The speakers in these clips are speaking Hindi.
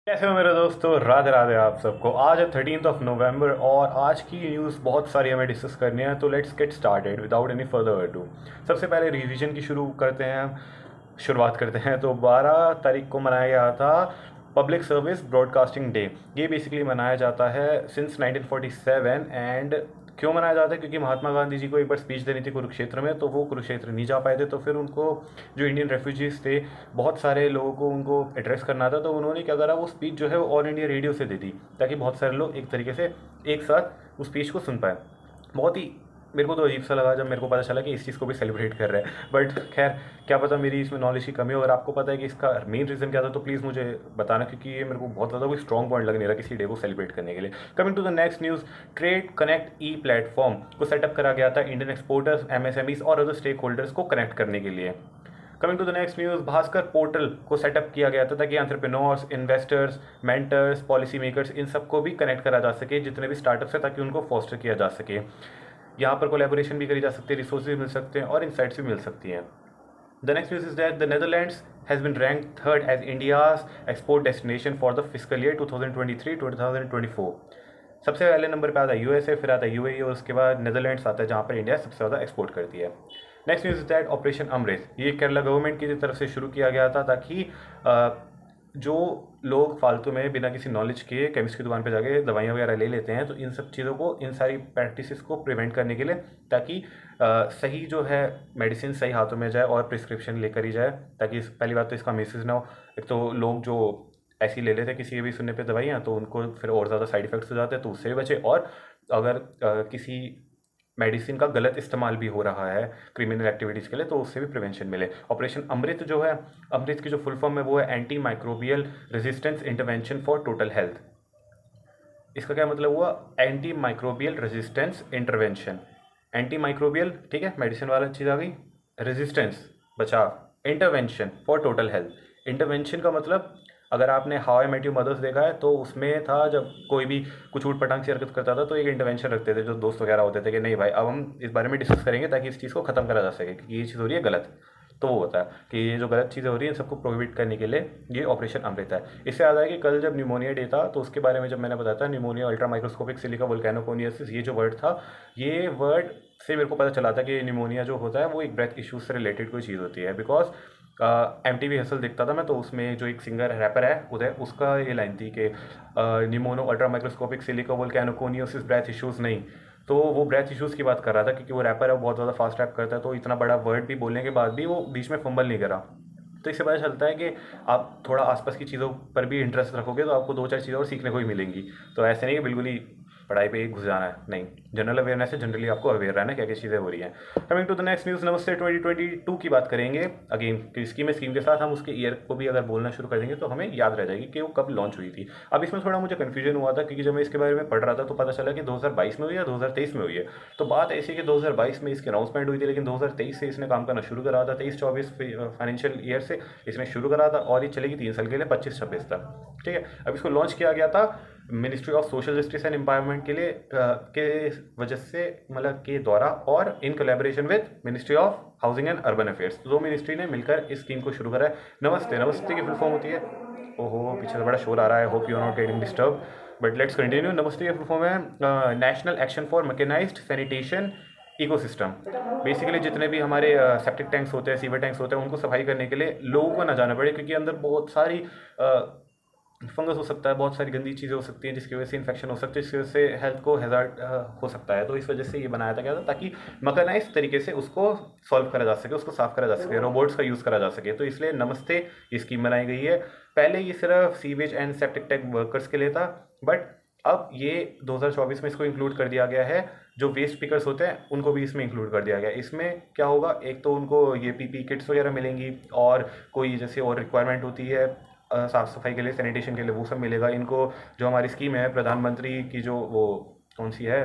कैसे हो मेरे दोस्तों, राधे राधे आप सबको। आज है 13 नवंबर और आज की न्यूज़ बहुत सारी हमें डिस्कस करनी है, तो let's get started without any further ado. सबसे पहले रिवीजन की शुरुआत करते हैं। तो 12 तारीख को मनाया गया था पब्लिक सर्विस ब्रॉडकास्टिंग डे। ये बेसिकली मनाया जाता है सिंस 1947। एंड क्यों मनाया जाता है? क्योंकि महात्मा गांधी जी को एक बार स्पीच देनी थी कुरुक्षेत्र में, तो वो कुरुक्षेत्र नहीं जा पाए थे, तो फिर उनको जो इंडियन रेफ्यूजीज थे, बहुत सारे लोगों को उनको एड्रेस करना था, तो उन्होंने क्या करा, वो स्पीच जो है वो ऑल इंडिया रेडियो से दे दी, ताकि बहुत सारे लोग एक तरीके से एक साथ उस स्पीच को सुन पाए। बहुत ही मेरे को तो अजीब सा लगा जब मेरे को पता चला कि इस चीज़ को भी सेलिब्रेट कर रहे हैं। बट खैर, क्या पता मेरी इसमें नॉलेज की कमी हो। अगर आपको पता है कि इसका मेन रीज़न क्या था तो प्लीज़ मुझे बताना, क्योंकि ये मेरे को बहुत ज़्यादा कोई स्ट्रॉन्ग पॉइंट लग नहीं रहा किसी डे को सेलिब्रेट करने के लिए। Coming to the next news, trade connect e platform को सेटअप करा गया था इंडियन एक्सपोर्टर्स, एमएसएमईज और अदर स्टेक होल्डर्स को कनेक्ट करने के लिए। Coming to the next news, Bhaskar portal को सेटअप किया गया था ताकि entrepreneurs, investors, mentors, policy makers, इन सबको भी कनेक्ट करा जा सके, जितने भी स्टार्टअप्स हैं, ताकि उनको फोस्टर किया जा सके। यहाँ पर कोलेबोरेशन भी करी जा सकती है, रिसोर्सेज मिल सकते हैं और इनसाइट्स भी मिल सकती हैं। The next news is that the Netherlands has been rank third as India's export destination for the physical year 2023-2024। सबसे पहले नंबर पे आता है यूएसए, फिर आता है यूएई और उसके बाद नेदरलैंड्स आता है, जहाँ पर इंडिया सबसे ज़्यादा एक्सपोर्ट करती है। Next news is that operation Amrit, ये केरला गवर्नमेंट की तरफ से शुरू किया गया था, ताकि जो लोग फालतू में बिना किसी नॉलेज के केमिस्ट की दुकान पे जाके दवाइयाँ वगैरह ले लेते हैं, तो इन सब चीज़ों को, इन सारी प्रैक्टिसेस को प्रिवेंट करने के लिए, ताकि सही जो है मेडिसिन सही हाथों में जाए और प्रिस्क्रिप्शन लेकर ही जाए, ताकि पहली बात तो इसका मिसयूज़ ना हो। एक तो लोग जो ऐसे ही ले लेते हैं किसी के भी सुनने पे दवाइयाँ, तो उनको फिर और ज़्यादा साइड इफ़ेक्ट्स हो जाते हैं, तो उससे भी बचे। और अगर किसी मेडिसिन का गलत इस्तेमाल भी हो रहा है क्रिमिनल एक्टिविटीज़ के लिए, तो उससे भी प्रिवेंशन मिले। ऑपरेशन अमृत जो है, अमृत की जो फुल फॉर्म है वो है anti microbial resistance intervention for total health. इसका क्या मतलब हुआ? Anti microbial resistance intervention. Anti microbial, ठीक है, मेडिसिन वाला चीज़ आ गई। रेजिस्टेंस, बचाव। Intervention for total health. Intervention का मतलब, अगर आपने how I met your mothers देखा है, तो उसमें था जब कोई भी कुछ ऊट पटांग सी हरकत करता था, तो एक इंटरवेंशन रखते थे जो दोस्त वगैरह होते थे कि नहीं भाई, अब हम इस बारे में डिस्कस करेंगे ताकि इस चीज़ को ख़त्म करा जा सके, क्योंकि ये चीज़ हो रही है गलत। तो वो होता है कि ये जो गलत चीज़ें हो रही हैं, इन सबको प्रोहिबिट करने के लिए ये ऑपरेशन अमृत है। इससे याद है कि कल जब न्यूमोनिया डे था, तो उसके बारे में जब मैंने बताया था, न्यूमोनिया अल्ट्रा माइक्रोस्कोपिक सिलिका वोल्केनोकोनियसिस, ये जो वर्ड था, ये वर्ड से मेरे को पता चला था कि न्यूमोनिया जो होता है वो एक ब्रेथ इश्यूज से रिलेटेड कोई चीज़ होती है। बिकॉज MTV हसल देखता था मैं, तो उसमें जो एक सिंगर रैपर है उदय, उसका ये लाइन थी कि pneumonoultramicroscopicsilicovolcanoconiosis breath issues नहीं। तो वो ब्रेथ इश्यूज़ की बात कर रहा था, क्योंकि वो रैपर है, वो बहुत ज़्यादा फास्ट रैप करता है, तो इतना बड़ा वर्ड भी बोलने के बाद भी वो बीच में फंबल नहीं करा। तो इससे पता चलता है कि आप थोड़ा आसपास की चीज़ों पर भी इंटरेस्ट रखोगे, तो आपको दो चार चीज़ें और सीखने को ही मिलेंगी। तो ऐसे नहीं कि बिल्कुल ही पढ़ाई पे ही घुस जाना है, नहीं। जनरल अवेयरनेस है, जनरली आपको अवेयर रहना है क्या क्या चीज़ें हो रही हैं। Coming to the next news, Namaste 2022 की बात करेंगे अगेन। कि स्कीम के साथ हम उसके ईयर को भी अगर बोलना शुरू कर देंगे, तो हमें याद रह जाएगी कि वो कब लॉन्च हुई थी। अब इसमें थोड़ा मुझे कन्फ्यूजन हुआ था, क्योंकि जब मैं इसके बारे में पढ़ रहा था तो पता चला कि 2022 में हुई है, 2023 में हुई है। तो बात ऐसी है कि 2022 में इसकी अनाउंसमेंट हुई थी, लेकिन 2023 से इसने काम करना शुरू करा था। 23-24 फाइनेंशियल ईयर से इसने शुरू करा था, और ये चलेगी 3 साल के लिए, 25-26 तक। ठीक है, अब इसको लॉन्च किया गया था ministry of social justice and empowerment के लिए, के वजह से, मतलब के द्वारा, और in collaboration with ministry of housing and urban affairs. दो मिनिस्ट्री ने मिलकर इस स्कीम को शुरू करा है। नमस्ते, नमस्ते की फुल फॉर्म होती है, ओहो पीछे से बड़ा शोर आ रहा है, hope you are not getting disturb, but let's continue. Namaste की फुल फॉर्म है national action for mechanised sanitation ecosystem. Basically जितने भी हमारे सेप्टिक टैंक्स होते हैं, सीवर टैंक्स होते हैं, उनको सफाई करने के लिए लोगों को ना जाना पड़े, क्योंकि अंदर बहुत सारी फंगस हो सकता है, बहुत सारी गंदी चीज़ें हो सकती हैं, जिसकी वजह से इन्फेक्शन हो सकती है, जिसकी वजह से हेल्थ को हैज़ार्ड हो सकता है। तो इस वजह से ये बनाया था गया था, ताकि मैकेनाइज्ड तरीके से उसको सॉल्व करा जा सके, उसको साफ़ करा जा सके, रोबोट्स का यूज़ करा जा सके। तो इसलिए नमस्ते ये स्कीम बनाई गई है। पहले ये सिर्फ sewage and septic tank workers के लिए था, बट अब ये 2024 में इसको इंक्लूड कर दिया गया है। जो वेस्ट पिकर्स होते हैं उनको भी इसमें इंक्लूड कर दिया गया है। इसमें क्या होगा, एक तो उनको ये पीपी किट्स वगैरह मिलेंगी, और कोई जैसे और रिक्वायरमेंट होती है साफ़ सफाई के लिए, सैनिटेशन के लिए, वो सब मिलेगा इनको। जो हमारी स्कीम है प्रधानमंत्री की, जो वो कौन सी है,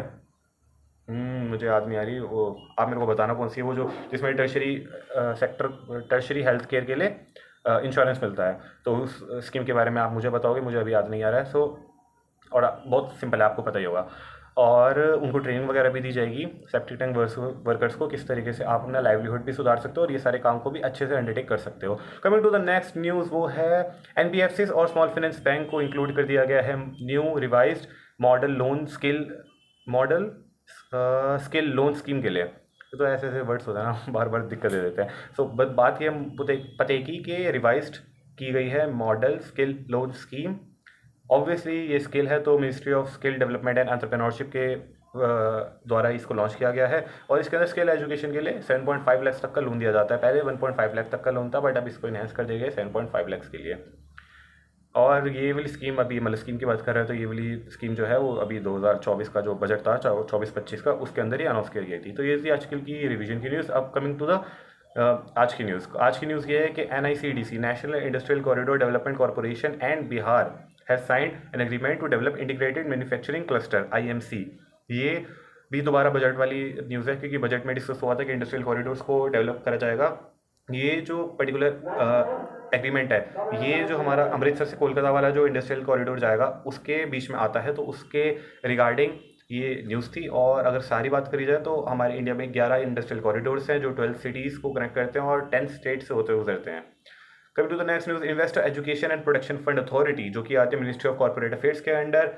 मुझे याद नहीं आ रही, वो आप मेरे को बताना कौन सी है, वो जो जिसमें tertiary sector, tertiary health care के लिए इंश्योरेंस मिलता है। तो उस स्कीम के बारे में आप मुझे बताओगे, मुझे अभी याद नहीं आ रहा है। सो और बहुत सिंपल है, आपको पता ही होगा। और उनको ट्रेनिंग वगैरह भी दी जाएगी सेप्टिक टैंक वर्कर्स को, किस तरीके से आप अपना लाइवलीहुड भी सुधार सकते हो और ये सारे काम को भी अच्छे से अंडरटेक कर सकते हो। Coming to the next news, वो है एनबीएफसीज और स्मॉल फाइनेंस बैंक को इंक्लूड कर दिया गया है new revised model skill loan scheme के लिए। तो ऐसे ऐसे वर्ड्स होते हैं ना, बार बार दिक्कत दे देते हैं। सो बात ये पते की रिवाइज्ड की गई है model skill loan scheme. Obviously ये स्किल है तो ministry of skill development and entrepreneurship के द्वारा इसको लॉन्च किया गया है और इसके अंदर स्किल एजुकेशन के लिए 7.5 लाख तक का लोन दिया जाता है। पहले 1.5 लाख तक का लोन था, बट अब इसको इनहेंस कर दिया गया 7.5 लाख के लिए। और ये वाली स्कीम अभी मतलब स्कीम की बात कर रहे हैं तो ये वाली स्कीम जो है वो अभी 2024 का जो बजट था 24-25 का, उसके अंदर ही अनाउंस की गई थी। तो ये थी आजकल की रिवीजन की न्यूज़। अब कमिंग टू द आज की न्यूज़ ये है कि NICDC national industrial corridor development corporation and Bihar has signed an agreement to develop integrated manufacturing cluster IMC। ये भी दोबारा बजट वाली न्यूज़ है क्योंकि बजट में डिस्कस हुआ था कि इंडस्ट्रियल कॉरिडोर्स को डेवलप करा जाएगा। ये जो पर्टिकुलर एग्रीमेंट है ये जो हमारा अमृतसर से कोलकाता वाला जो इंडस्ट्रियल कॉरिडोर जाएगा उसके बीच में आता है, तो उसके रिगार्डिंग ये न्यूज़ थी। और अगर सारी बात करी जाए तो हमारे इंडिया में 11 इंडस्ट्रियल कॉरिडोर्स हैं जो 12 सिटीज़ को कनेक्ट करते हैं और 10 स्टेट से होते गुजरते हैं। Coming to the next news, investor education and protection fund authority जो कि आती है मिनिस्ट्री ऑफ कॉर्पोरेट अफेयर्स के अंडर,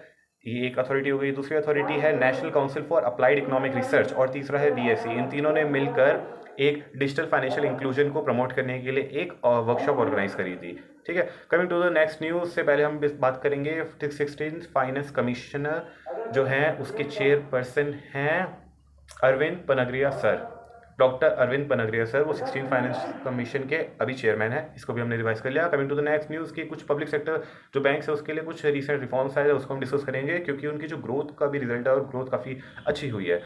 ये एक अथॉरिटी हो गई। दूसरी अथॉरिटी है national council for applied economic research और तीसरा है BSE। इन तीनों ने मिलकर एक डिजिटल फाइनेंशियल इंक्लूजन को प्रमोट करने के लिए एक वर्कशॉप ऑर्गेनाइज करी थी। ठीक है, coming to the next news से पहले हम बात करेंगे 16th फाइनेंस कमिश्नर जो हैं उसके चेयरपर्सन हैं Arvind Panagariya sir, doctor Arvind Panagariya sir, वो 16 फाइनेंस कमीशन के अभी चेयरमैन है। इसको भी हमने रिवाइज कर लिया। Coming to the next news की कुछ पब्लिक सेक्टर जो बैंक्स है उसके लिए कुछ रिसेंट रिफॉर्म्स आए हैं, उसको हम डिस्कस करेंगे क्योंकि उनकी जो ग्रोथ का भी रिजल्ट है और ग्रोथ काफ़ी अच्छी हुई है।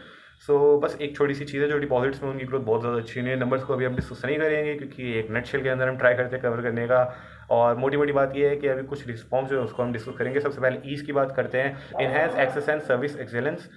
बस एक छोटी सी चीज़ है, जो डिपॉजिट्स में उनकी ग्रोथ बहुत ज़्यादा अच्छी नहीं है। नंबर्स को अभी हम डिस्कस नहीं करेंगे क्योंकि एक नटशेल के अंदर हम ट्राई करते हैं कवर करने का। और मोटी मोटी बात यह है कि अभी कुछ रिस्पॉन्स जो है उसको हम डिस्कस करेंगे। सबसे पहले ईज की बात करते हैं, enhance access and service excellence.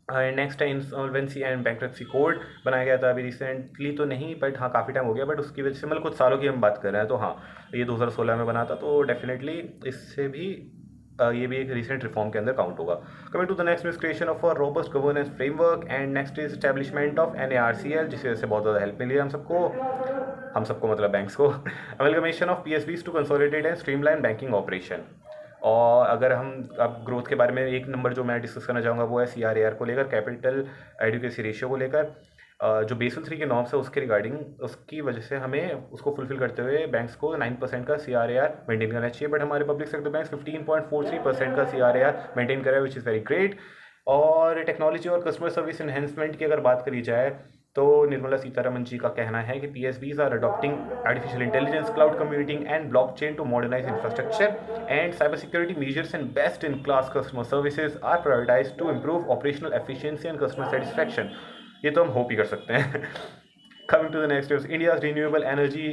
Next है इंसॉल्वेंसी एंड बैंक्रप्सी कोड बनाया गया था अभी रिसेंटली तो नहीं, बट हाँ काफ़ी टाइम हो गया, बट उसकी वजह से मतलब कुछ सालों की हम बात कर रहे हैं। तो हाँ ये 2016 में बना था, तो डेफिनेटली इससे भी ये भी एक रिसेंट रिफॉर्म के अंदर काउंट होगा। Coming to the next news, creation of a robust governance framework and next is establishment of NARCL, जिसकी वजह से बहुत ज़्यादा हेल्प मिली है हम सबको मतलब बैंक्स को। Amalgamation of PSBs to consolidate and streamline banking operation. और अगर हम अब ग्रोथ के बारे में एक नंबर जो मैं डिस्कस करना चाहूँगा वो है CRAR को लेकर, कैपिटल एडिक्वेसी रेशियो को लेकर। जो बेसल 3 के नॉर्म्स है उसके रिगार्डिंग, उसकी वजह से हमें उसको फुलफिल करते हुए बैंक्स को 9% का CRAR मेंटेन करना चाहिए, बट हमारे पब्लिक सेक्टर बैंक्स 15.43% का CRAR मेंटेन करें, विच इज़ वेरी ग्रेट। और टेक्नोलॉजी और कस्टमर सर्विस इन्हेंसमेंट की अगर बात करी जाए तो निर्मला सीतारमन जी का कहना है कि PSBs are adopting artificial intelligence, cloud computing and blockchain to modernise infrastructure and cyber security measures and best in class customer services are prioritise to improve operational efficiency and customer satisfaction. ये तो हम होप ही कर सकते हैं। Coming to the next news, India's renewable energy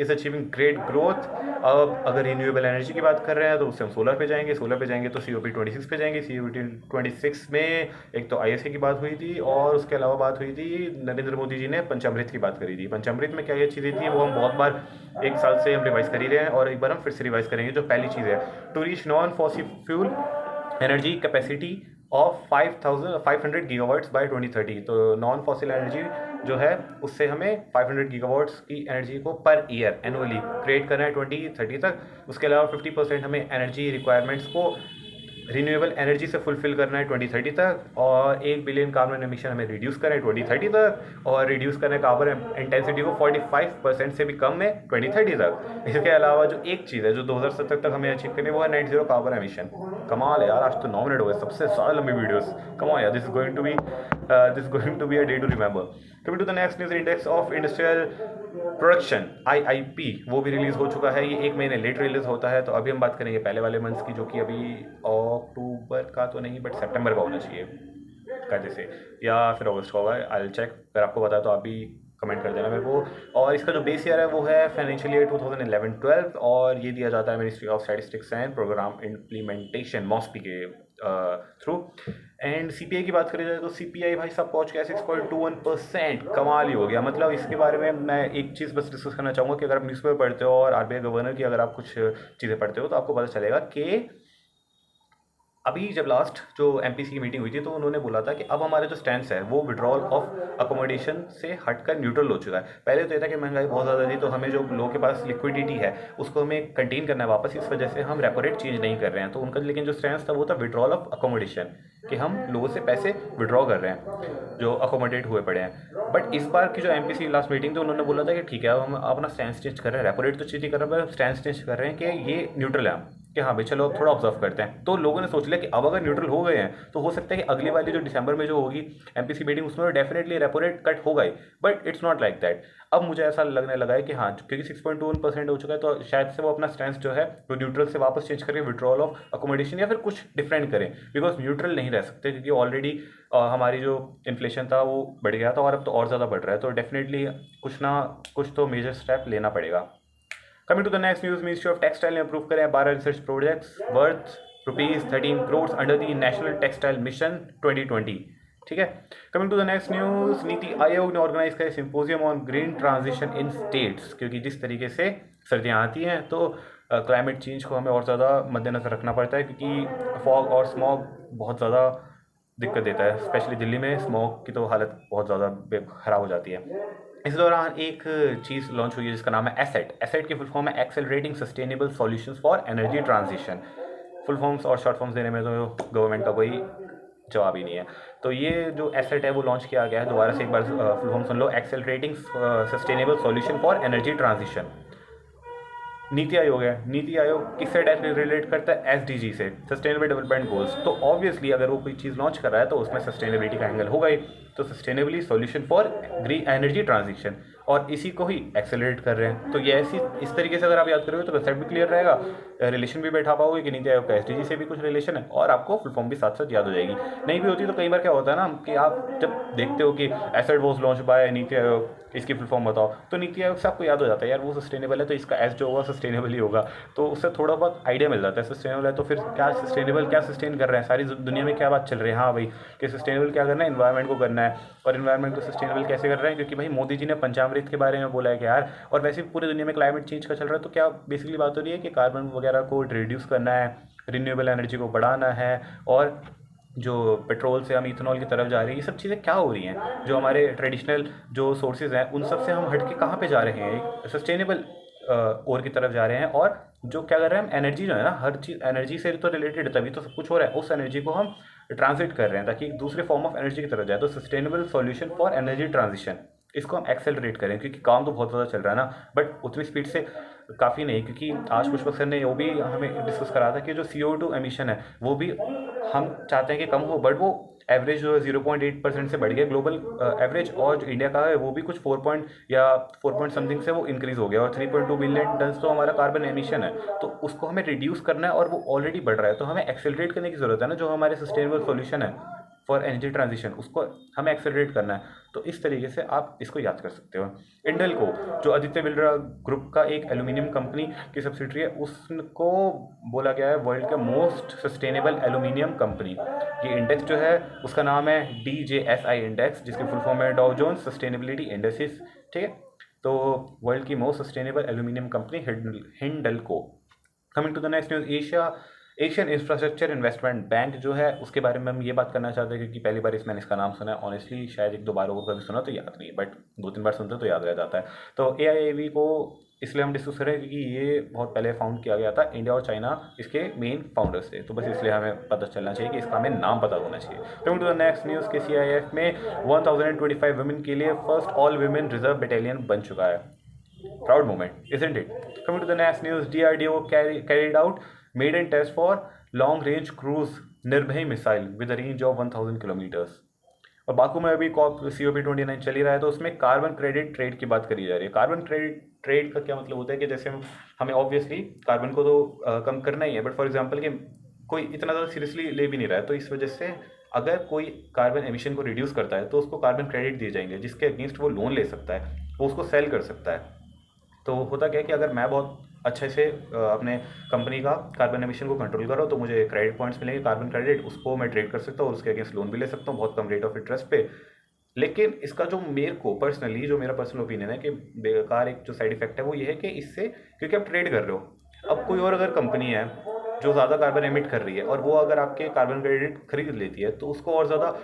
is achieving great growth. अब अगर रिन्यूएबल एनर्जी की बात कर रहे हैं तो उससे हम सोलर पे जाएंगे तो COP26 पे जाएंगे। COP26 में एक तो ISA की बात हुई थी और उसके अलावा बात हुई थी नरेंद्र मोदी जी ने पंचामृत की बात करी थी। पंचामृत में क्या क्या चीज़ें थी वो हम बहुत बार एक साल से हम रिवाइज कर ही रहे हैं और एक बार हम फिर से रिवाइज करेंगे। जो पहली चीज़ है, to reach non fossil fuel energy capacity of 500 gigawatts by 2030। तो नॉन फॉसिल एनर्जी जो है उससे हमें 500 गीगावाट्स की एनर्जी को पर ईयर एनुअली क्रिएट करना है 2030 तक। उसके अलावा 50% हमें एनर्जी रिक्वायरमेंट्स को रिन्यूएबल एनर्जी से फुलफिल करना है 2030 तक, और 1 बिलियन कार्बन एमिशन हमें रिड्यूस करना है 2030 तक, और रिड्यूस करना है कार्बन इंटेंसिटी को 45% से भी कम है 2030 तक। इसके अलावा जो एक चीज़ है जो 2070 तक हमें अचीव करनी है वो है नेट जीरो कार्बन एमिशन। कमाल है यार, आज तो 9 मिनट हो गए, सबसे ज़्यादा लंबी वीडियोस। कमाल यार, this is going to be a day to remember. Coming to the next news, index of industrial production IIP वो भी रिलीज़ हो चुका है। ये 1 महीने लेट रिलीज़ होता है। तो अभी हम बात करेंगे पहले वाले मंथ्स की, जो कि अभी अक्टूबर का तो नहीं बट सितंबर का होना चाहिए कायदे से, या फिर अगस्त का होगा। आई चेक, अगर आपको पता है तो आप भी कमेंट कर देना मेरे को। और इसका जो बेस ईयर है वो है फाइनेंशियल ईयर 2011-12, और ये दिया जाता है ministry of statistics and programme implementation MOSPI के थ्रू। एंड CPI की बात करी जाए तो CPI भाई साहब पहुंच गया 6.21%। कमाल ही हो गया। मतलब इसके बारे में मैं एक चीज़ बस डिस्कस करना चाहूँगा कि अगर आप न्यूज़पेपर पढ़ते हो और RBI गवर्नर की अगर आप कुछ चीज़ें पढ़ते हो तो आपको पता चलेगा कि अभी जब लास्ट जो एमपीसी की मीटिंग हुई थी तो उन्होंने बोला था कि अब हमारा जो स्टैंड है वो विड्रॉल ऑफ अकोमोडेशन से हटकर न्यूट्रल हो चुका है। पहले तो ये था कि महंगाई बहुत ज़्यादा थी तो हमें जो लोगों के पास लिक्विडिटी है उसको हमें कंटेन करना है वापस, इस वजह से हम रेपो रेट चेंज नहीं कर रहे हैं। तो उनका लेकिन जो स्टैंड था वो था विड्रॉल ऑफ अकोमोडेशन, कि हम लोगों से पैसे विड्रॉ कर रहे हैं जो अकोमोडेट हुए पड़े हैं। बट इस बार की जो एमपीसी लास्ट मीटिंग थी उन्होंने बोला था कि ठीक है अब हम अपना स्टैंड चेंज कर रहे हैं, रेपो रेट तो चेंज नहीं कर रहे हैं, स्टैंड चेंज कर रहे हैं कि ये न्यूट्रल है, कि हाँ भाई चलो अब थोड़ा ऑब्जर्व करते हैं। तो लोगों ने सोच लिया कि अब अगर न्यूट्रल हो गए हैं तो हो सकता है कि अगली वाली जो दिसंबर में जो होगी एमपीसी मीटिंग उसमें डेफिनेटली रेपो रेट कट होगा ही। But it's not like that. अब मुझे ऐसा लगने लगा है कि हाँ क्योंकि 6.21% हो चुका है तो शायद से वो अपना स्टैंड जो है वो न्यूट्रल से वापस चेंज करके विड्रॉल ऑफ अकोमोडेशन या फिर कुछ डिफरेंट करें, बिकॉज न्यूट्रल नहीं रह सकते क्योंकि ऑलरेडी हमारी जो इन्फ्लेशन था वो बढ़ गया था और अब तो और ज़्यादा बढ़ रहा है। तो डेफिनेटली कुछ ना कुछ तो मेजर स्टेप लेना पड़ेगा। Coming to the next news, Ministry of Textile ने अप्रूव करे 12 research projects worth ₹13 crore under the national textile mission 2020। ठीक है। Coming to the next news, NITI Aayog ने ऑर्गेनाइज किया symposium on green transition in states, क्योंकि जिस तरीके से सर्दियाँ आती हैं तो क्लाइमेट चेंज को हमें और ज़्यादा मद्देनजर रखना पड़ता है, क्योंकि फॉग और स्मॉग बहुत ज़्यादा दिक्कत देता है। स्पेशली दिल्ली में स्मॉग की तो हालत बहुत ज़्यादा ख़राब हो जाती है। इस दौरान एक चीज़ लॉन्च हुई है जिसका नाम है एसेट। एसेट की फुल फॉर्म है accelerating sustainable solutions for energy transition. Full forms और शॉर्ट फॉर्म्स देने में तो गवर्नमेंट का कोई जवाब ही नहीं है। तो ये जो एसेट है वो लॉन्च किया गया है। दोबारा से एक बार फुल फॉर्म सुन लो, accelerating sustainable solution for energy transition. NITI Aayog है, नीति आयोग किससे डायरेक्टली रिलेट करता है? एसडीजी से, सस्टेनेबल डेवलपमेंट गोल्स। तो ऑब्वियसली अगर वो कोई चीज़ लॉन्च कर रहा है तो उसमें सस्टेनेबिलिटी का एंगल होगा ही। तो sustainably solution for green energy transition, और इसी को ही एक्सेलरेट कर रहे हैं। तो ये ऐसी इस तरीके से अगर आप याद करोगे तो कंसेप्ट भी क्लियर रहेगा, रिलेशन भी बैठा पाओगे कि नीति आयोग का एसडीजी से भी कुछ रिलेशन है, और आपको फुल फॉर्म भी साथ साथ याद हो जाएगी। नहीं भी होती तो कई बार क्या होता है ना कि आप जब देखते हो कि asset was launch by NITI Aayog, इसकी फुल फॉर्म बताओ, तो नीति आयोग से आपको याद हो जाता है यार वो सस्टेनेबल है तो इसका एस जो होगा सस्टेनेबल ही होगा। तो उससे थोड़ा बहुत आइडिया मिल जाता है सस्टेनेबल है तो फिर क्या सस्टेनेबल क्या सस्टेन कर रहे हैं, सारी दुनिया में क्या बात चल रही है। हाँ भाई कि सस्टेनेबल क्या करना है, इन्वायरमेंट को करना है। और इन्वायरमेंट को सस्टेनेबल कैसे कर रहे हैं, क्योंकि भाई मोदी जी ने पंचामृत के बारे में बोला है कि यार, और वैसे भी पूरी दुनिया में क्लाइमेट चेंज का चल रहा है। तो क्या बेसिकली बात हो रही है कि कार्बन वगैरह को रिड्यूस करना है, रिन्यूएबल एनर्जी को बढ़ाना है, और जो पेट्रोल से हम इथेनॉल की तरफ जा रहे हैं। ये सब चीज़ें क्या हो रही हैं, जो हमारे ट्रेडिशनल जो सोर्सेज हैं उन सब से हम हट के कहाँ पे जा रहे हैं, एक सस्टेनेबल और की तरफ जा रहे हैं। और जो क्या कर रहे हैं हम, एनर्जी जो है ना, हर चीज़ एनर्जी से तो रिलेटेड है, तभी तो सब कुछ हो रहा है। उस एनर्जी को हम ट्रांसलेट कर रहे हैं ताकि एक दूसरे फॉर्म ऑफ एनर्जी की तरफ जाए। तो sustainable solution for energy transition, इसको हम एक्सेलरेट करें, क्योंकि काम तो बहुत ज़्यादा चल रहा है ना, बट उतनी स्पीड से काफ़ी नहीं। क्योंकि आज पुष्पक सर ने वो भी हमें डिस्कस करा था कि जो CO2 एमिशन है वो भी हम चाहते हैं कि कम हो, बट वो एवरेज जो है 0.8% से बढ़ गया ग्लोबल एवरेज, और जो इंडिया का है वो भी कुछ 4 पॉइंट समथिंग से वो इंक्रीज हो गया, और 3.2 बिलियन टन तो हमारा कार्बन एमिशन है। तो उसको हमें रिड्यूस करना है और वो ऑलरेडी बढ़ रहा है। तो हमें एक्सेलरेट करने की ज़रूरत है ना, जो हमारे सस्टेनेबल सॉल्यूशन है फॉर एनर्जी ट्रांजिशन, उसको हमें एक्सेलरेट करना है। तो इस तरीके से आप इसको याद कर सकते हो। इंडेल्को जो आदित्य बिरला ग्रुप का एक एल्यूमिनियम कंपनी की सब्सिडरी है, उसको बोला गया है वर्ल्ड का मोस्ट सस्टेनेबल एल्यूमिनियम कंपनी। ये इंडेक्स जो है उसका नाम है DJSI इंडेक्स, जिसकी फुल फॉर्म है डाउ जोन्स सस्टेनेबिलिटी इंडेक्सेस। ठीक है। तो वर्ल्ड की most sustainable aluminium company Hindalco. Coming to the next news, Asian infrastructure investment bank जो है उसके बारे में हम ये बात करना चाहते हैं, क्योंकि पहली बार मैंने इसका नाम सुना है। ऑनेस्टली शायद एक दो बार और कभी सुना तो याद नहीं, बट 2-3 बार सुनते तो याद रह जाता है। तो AIAB को इसलिए हम डिस्कस करें क्योंकि ये बहुत पहले फाउंड किया गया था, इंडिया और चाइना इसके मेन फाउंडर्स थे। तो बस इसलिए हमें पता चलना चाहिए कि इसका हमें नाम पता होना चाहिए। Coming to the next news, के CIF में 1025 वुमेन के लिए first all women reserve battalion बन चुका है। Proud moment, isn't it? Coming to the next news, DRDO carried out maiden test for long-range cruise Nirbhay missile with a range of 1000 kilometers. और बाकू में अभी COP29 चल ही रहा है, तो उसमें कार्बन क्रेडिट ट्रेड की बात करी जा रही है। कार्बन क्रेडिट ट्रेड का क्या मतलब होता है कि जैसे हमें ऑब्वियसली कार्बन को तो कम करना ही है, बट फॉर एग्जांपल कि कोई इतना ज़्यादा सीरियसली ले भी नहीं रहा है, तो इस वजह से अगर कोई कार्बन एमिशन को रिड्यूस करता है तो उसको कार्बन क्रेडिट दिए जाएंगे, जिसके अगेंस्ट वो लोन ले सकता है, वो उसको सेल कर सकता है। तो होता क्या है कि अगर मैं बहुत अच्छे से अपने कंपनी का कार्बन एमिशन को कंट्रोल कर रहा हूँ तो मुझे क्रेडिट पॉइंट्स मिलेंगे, कार्बन क्रेडिट, उसको मैं ट्रेड कर सकता हूँ और उसके अगेंस्ट लोन भी ले सकता हूँ बहुत कम रेट ऑफ इंटरेस्ट पे। लेकिन इसका जो मेरे को पर्सनली, जो मेरा पर्सनल ओपिनियन है कि बेकार एक जो साइड इफेक्ट है वो ये है कि इससे, क्योंकि आप ट्रेड कर रहे हो, अब कोई और अगर कंपनी है जो ज़्यादा कार्बन एमिट कर रही है, और वो अगर आपके कार्बन क्रेडिट खरीद लेती है तो उसको और ज़्यादा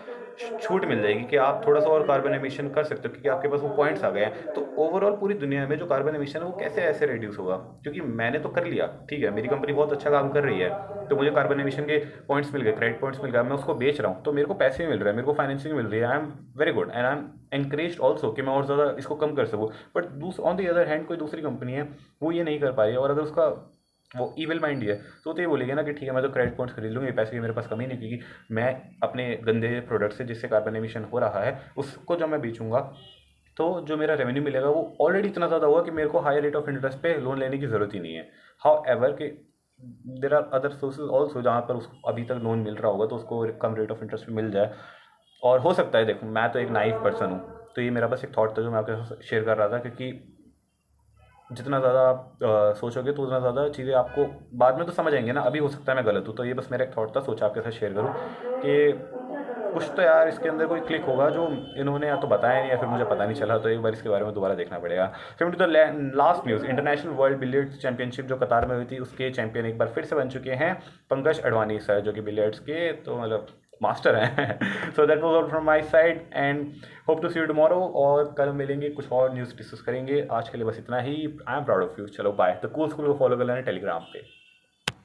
छूट मिल जाएगी कि आप थोड़ा सा और कार्बन एमिशन कर सकते हो, क्योंकि आपके पास वो पॉइंट्स आ गए हैं। तो ओवरऑल पूरी दुनिया में जो कार्बन एमिशन है वो कैसे ऐसे रिड्यूस होगा, क्योंकि मैंने तो कर लिया, ठीक है, मेरी कंपनी बहुत अच्छा काम कर रही है, तो मुझे कार्बन एमिशन के पॉइंट्स मिल गए, क्रेडिट पॉइंट्स मिल गए, मैं उसको बेच रहा हूँ तो मेरे को पैसे मिल रहे हैं, मेरे को फाइनेंसिंग मिल रही है, I am very good and I am encourage also कि मैं और ज़्यादा इसको कम कर सकूँ। But on the other hand कोई दूसरी कंपनी है वो ये नहीं कर पा रही है, और अगर उसका वो ईविल माइंड ही है तो ये बोलेगा ना कि ठीक है मैं तो क्रेडिट पॉइंट्स खरीद लूँगी, पैसे की मेरे पास कमी नहीं, क्योंकि मैं अपने गंदे प्रोडक्ट से जिससे कार्बन एमिशन हो रहा है उसको जब मैं बेचूंगा तो जो मेरा रेवेन्यू मिलेगा वो ऑलरेडी इतना ज़्यादा होगा कि मेरे को हाई रेट ऑफ इंटरेस्ट पे लोन लेने की ज़रूरत ही नहीं है। हाउ एवर के there are other sources also जहाँ पर उसको अभी तक लोन मिल रहा होगा तो उसको कम रेट ऑफ इंटरेस्ट पे मिल जाए। और हो सकता है, देखो मैं तो एक नाइफ पर्सन हूँ, तो ये मेरा बस एक थॉट था जो मैं आपके साथ शेयर कर रहा था, क्योंकि जितना ज़्यादा आप सोचोगे तो उतना ज़्यादा चीज़ें आपको बाद में तो समझ आएंगे ना, अभी हो सकता है मैं गलत हूँ, तो ये बस मेरा एक थॉट था, सोचा आपके साथ शेयर करूँ कि कुछ तो यार इसके अंदर कोई क्लिक होगा जो इन्होंने या तो बताया नहीं या फिर मुझे पता नहीं चला, तो एक बार इसके बारे में दोबारा देखना पड़ेगा। फिर to the last news, international world billiards championship जो कतार में हुई थी उसके चैंपियन एक बार फिर से बन चुके हैं पंकज अडवाणी सर, जो कि बिलियर्ड्स के तो मतलब मास्टर हैं। So that was all from my side and hope to see you tomorrow, और कल मिलेंगे, कुछ और न्यूज़ डिस्कस करेंगे। आज के लिए बस इतना ही। I am proud of you. चलो बाय। द कूल स्कूल को फॉलो कर लेना टेलीग्राम पे।